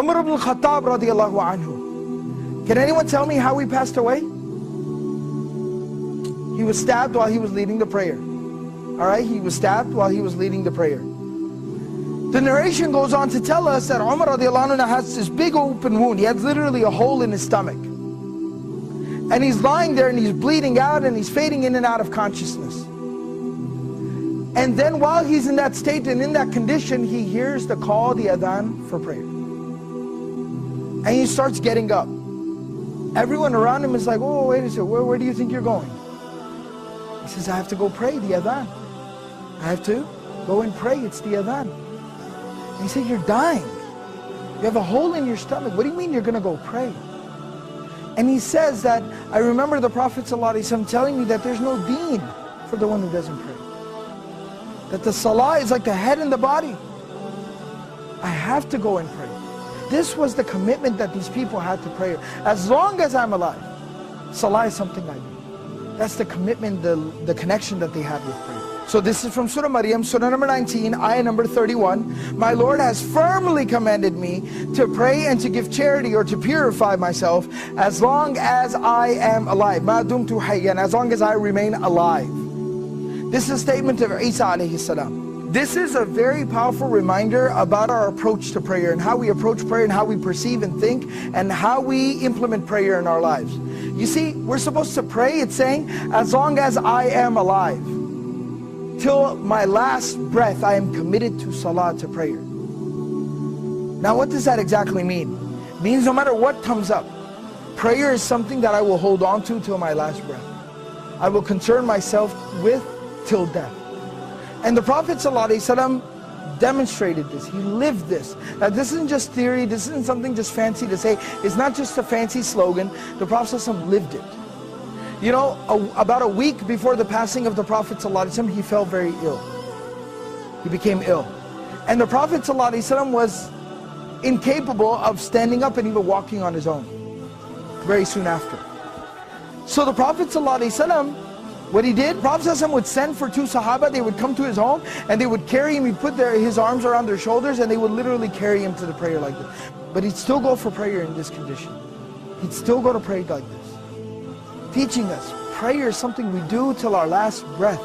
Umar ibn al-Khattab radiallahu anhu. Can anyone tell me how he passed away? He was stabbed while he was leading the prayer. Alright, he was stabbed while he was leading the prayer. The narration goes on to tell us that Umar radiallahu anhu has this big open wound. He had literally a hole in his stomach. And he's lying there and he's bleeding out and he's fading in and out of consciousness. And then while he's in that state and in that condition, he hears the call, the adhan for prayer. And he starts getting up. Everyone around him is like, oh, wait a second, where do you think you're going? He says, I have to go pray the adhan. I have to go and pray, it's the adhan. And he said, you're dying. You have a hole in your stomach. What do you mean you're going to go pray? And he says that, I remember the Prophet ﷺ telling me that there's no deen for the one who doesn't pray. That the salah is like the head and the body. I have to go and pray. This was the commitment that these people had to prayer. As long as I'm alive, salah is something I do. That's the commitment, the connection that they had with prayer. So this is from Surah Maryam, Surah number 19, ayah number 31. My Lord has firmly commanded me to pray and to give charity or to purify myself as long as I am alive. Ma dumtu hayyan, as long as I remain alive. This is a statement of Isa alayhi salam. This is a very powerful reminder about our approach to prayer and how we approach prayer and how we perceive and think and how we implement prayer in our lives. You see, we're supposed to pray, it's saying, as long as I am alive. Till my last breath, I am committed to salah, to prayer. Now what does that exactly mean? It means no matter what comes up, prayer is something that I will hold on to till my last breath. I will concern myself with till death. And the Prophet ﷺ demonstrated this. He lived this. Now this isn't just theory, this isn't something just fancy to say. It's not just a fancy slogan. The Prophet ﷺ lived it. You know, about a week before the passing of the Prophet ﷺ, he fell very ill. He became ill. And the Prophet ﷺ was incapable of standing up and even walking on his own very soon after. So the Prophet ﷺ, what he did, Prophet ﷺ would send for two Sahaba. They would come to his home and they would carry him. He'd put his arms around their shoulders and they would literally carry him to the prayer like this. But he'd still go for prayer in this condition. He'd still go to pray like this. Teaching us, prayer is something we do till our last breath.